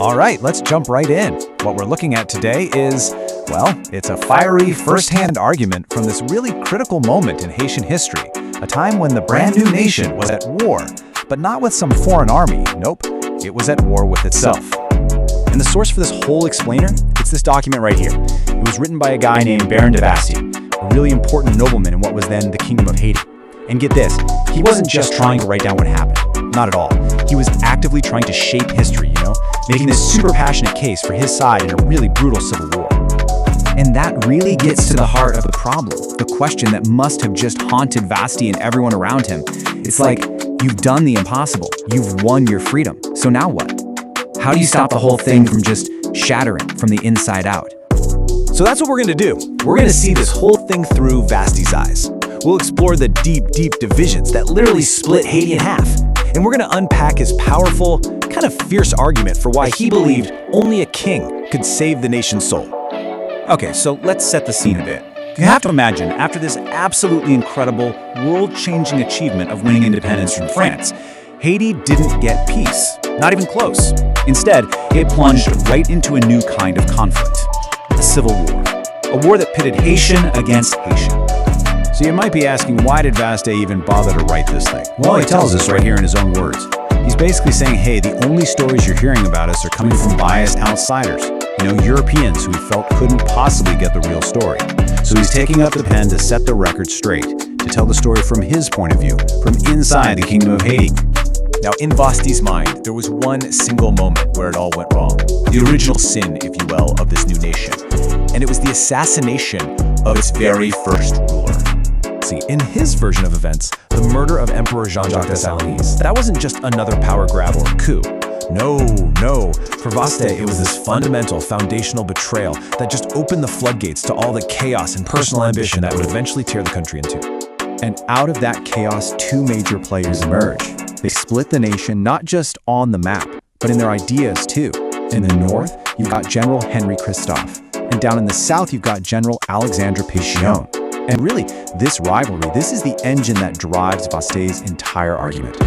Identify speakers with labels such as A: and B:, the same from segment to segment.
A: All right, let's jump right in. What we're looking at today is, well, it's a fiery first-hand argument from this really critical moment in Haitian history, a time when the brand new nation was at war, but not with some foreign army. Nope, it was at war with itself. And the source for this whole explainer, it's this document right here. It was written by a guy named Baron de Vastey, a really important nobleman in what was then the Kingdom of Haiti. And get this, he wasn't just trying to write down what happened. Not at all. He was actively trying to shape history, making this super passionate case for his side in a really brutal civil war. And that really gets to the heart of the problem, the question that must have just haunted Vastey and everyone around him. It's like, you've done the impossible. You've won your freedom. So now what? How do you stop the whole thing from just shattering from the inside out? So that's what we're going to do. We're going to see this whole thing through Vastey's eyes. We'll explore the deep, deep divisions that literally split Haiti in half. And we're going to unpack his powerful, kind of fierce argument for why he believed only a king could save the nation's soul. Okay, so let's set the scene a bit. You have to imagine, after this absolutely incredible, world-changing achievement of winning independence from France, Haiti didn't get peace. Not even close. Instead, it plunged right into a new kind of conflict. A civil war. A war that pitted Haitian against Haitian. So you might be asking, why did Vastey even bother to write this thing? Well, he tells us right here in his own words. He's basically saying, hey, the only stories you're hearing about us are coming from biased outsiders. Europeans who he felt couldn't possibly get the real story. So he's taking up the pen to set the record straight, to tell the story from his point of view, from inside the Kingdom of Haiti. Now, in Vastey's mind, there was one single moment where it all went wrong. The original sin, if you will, of this new nation. And it was the assassination of its very first ruler. See, in his version of events, the murder of Emperor Jean-Jacques Dessalines, that wasn't just another power grab or coup. No. For Vastey, it was this fundamental, foundational betrayal that just opened the floodgates to all the chaos and personal ambition that would eventually tear the country in two. And out of that chaos, two major players emerge. They split the nation not just on the map, but in their ideas too. In the north, you've got General Henry Christophe. And down in the south, you've got General Alexandre Pétion. And really, this rivalry, this is the engine that drives Vastey's entire argument.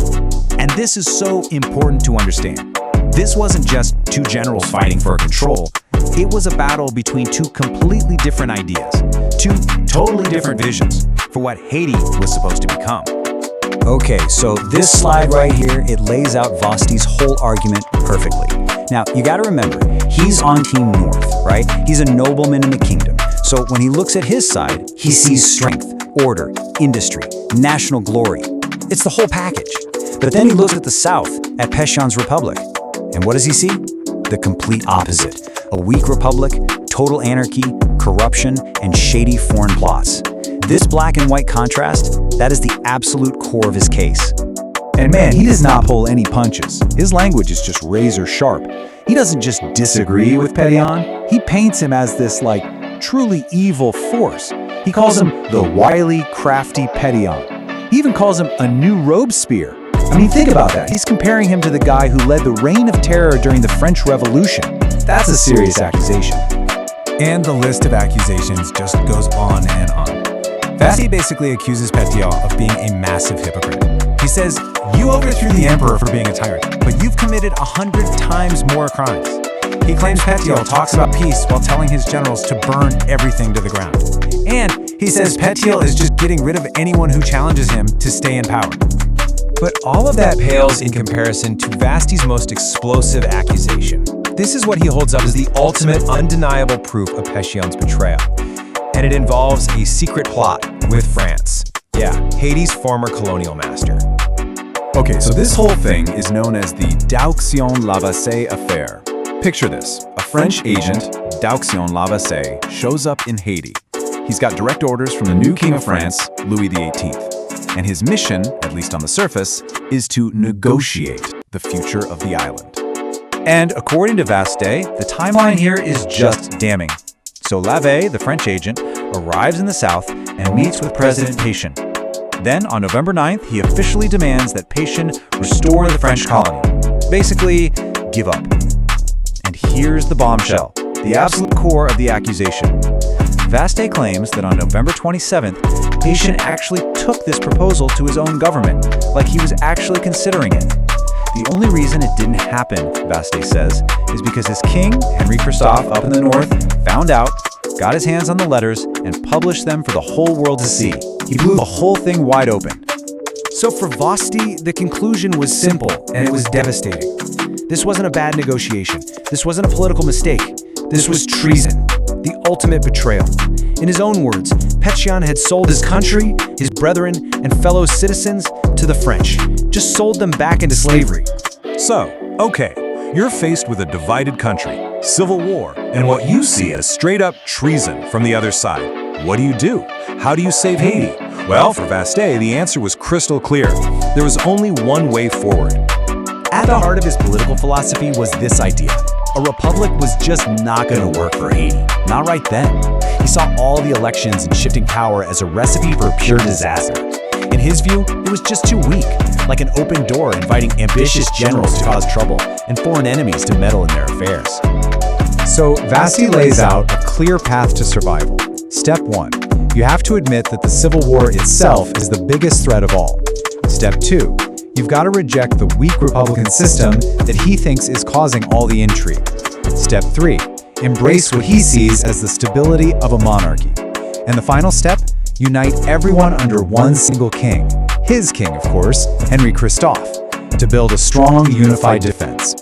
A: And this is so important to understand. This wasn't just two generals fighting for control. It was a battle between two completely different ideas, two totally different visions for what Haiti was supposed to become. Okay, so this slide right here, it lays out Vastey's whole argument perfectly. Now, you gotta remember, he's on Team North, right? He's a nobleman in the kingdom. So when he looks at his side, he sees strength, order, industry, national glory. It's the whole package. But then he looks at the south, at Pétion's republic. And what does he see? The complete opposite. A weak republic, total anarchy, corruption, and shady foreign plots. This black and white contrast, that is the absolute core of his case. And man, he does not pull any punches. His language is just razor sharp. He doesn't just disagree with Pétion. He paints him as this, truly evil force. He calls him the wily, crafty Pétion. He even calls him a new Robespierre. I mean, think about that. He's comparing him to the guy who led the reign of terror during the French Revolution. That's a serious accusation. And the list of accusations just goes on and on. Vastey basically accuses Pétion of being a massive hypocrite. He says, you overthrew the emperor for being a tyrant, but you've committed 100 times more crimes. He claims Pétion talks about peace while telling his generals to burn everything to the ground. And he says Pétion is just getting rid of anyone who challenges him to stay in power. But all of that pales in comparison to Vastey's most explosive accusation. This is what he holds up as the ultimate undeniable proof of Pétion's betrayal. And it involves a secret plot with France. Yeah, Haiti's former colonial master. Okay, so this whole thing is known as the D'Auxion Lavassie affair. Picture this. A French agent, D'Auxion Lavassie, shows up in Haiti. He's got direct orders from the new king of France, Louis XVIII. And his mission, at least on the surface, is to negotiate the future of the island. And according to Vastey, the timeline here is just damning. So Lavassie, the French agent, arrives in the south and meets with President Pétion. Then, on November 9th, he officially demands that Pétion restore the French colony. Basically, give up. And here's the bombshell, the absolute core of the accusation. Vastey claims that on November 27th, Pétion actually took this proposal to his own government, like he was actually considering it. The only reason it didn't happen, Vastey says, is because his king, Henry Christophe up in the north, found out, got his hands on the letters, and published them for the whole world to see. He blew the whole thing wide open. So for Vastey, the conclusion was simple, and it was devastating. This wasn't a bad negotiation. This wasn't a political mistake. This was treason, the ultimate betrayal. In his own words, Pétion had sold his country, his brethren, and fellow citizens to the French, just sold them back into slavery.
B: So, okay, you're faced with a divided country, civil war, and what you see as straight-up treason from the other side. What do? How do you save Haiti? Well, for Vastey, the answer was crystal clear. There was only one way forward.
A: At the heart of his political philosophy was this idea. A republic was just not going to work for Haiti. Not right then. He saw all the elections and shifting power as a recipe for pure disaster. In his view, it was just too weak, like an open door inviting ambitious generals to cause trouble and foreign enemies to meddle in their affairs. So Vastey lays out a clear path to survival. Step 1. You have to admit that the Civil War itself is the biggest threat of all. Step 2. You've got to reject the weak Republican system that he thinks is causing all the intrigue. Step 3. Embrace what he sees as the stability of a monarchy. And the final step? Unite everyone under one single king. His king, of course, Henry Christophe, to build a strong, unified defense.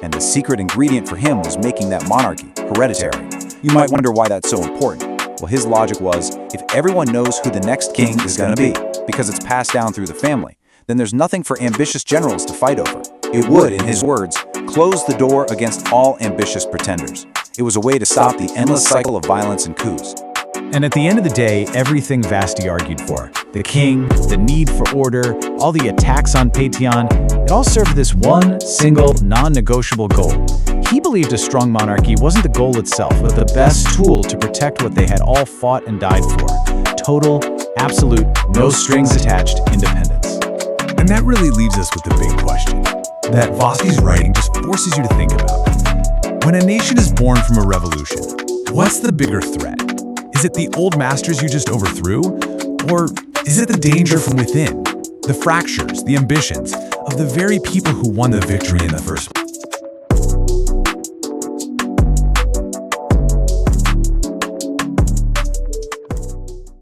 A: And the secret ingredient for him was making that monarchy hereditary. You might wonder why that's so important. Well, his logic was, if everyone knows who the next king is going to be, because it's passed down through the family, then there's nothing for ambitious generals to fight over. It would, in his words, close the door against all ambitious pretenders. It was a way to stop the endless cycle of violence and coups. And at the end of the day, everything Vastey argued for, the king, the need for order, all the attacks on Pétion, it all served this one single, non-negotiable goal. He believed a strong monarchy wasn't the goal itself, but the best tool to protect what they had all fought and died for. Total, absolute, no strings attached independence.
B: And that really leaves us with the big question that Vastey's writing just forces you to think about. When a nation is born from a revolution, what's the bigger threat? Is it the old masters you just overthrew? Or is it the danger from within? The fractures, the ambitions of the very people who won the victory in the first place?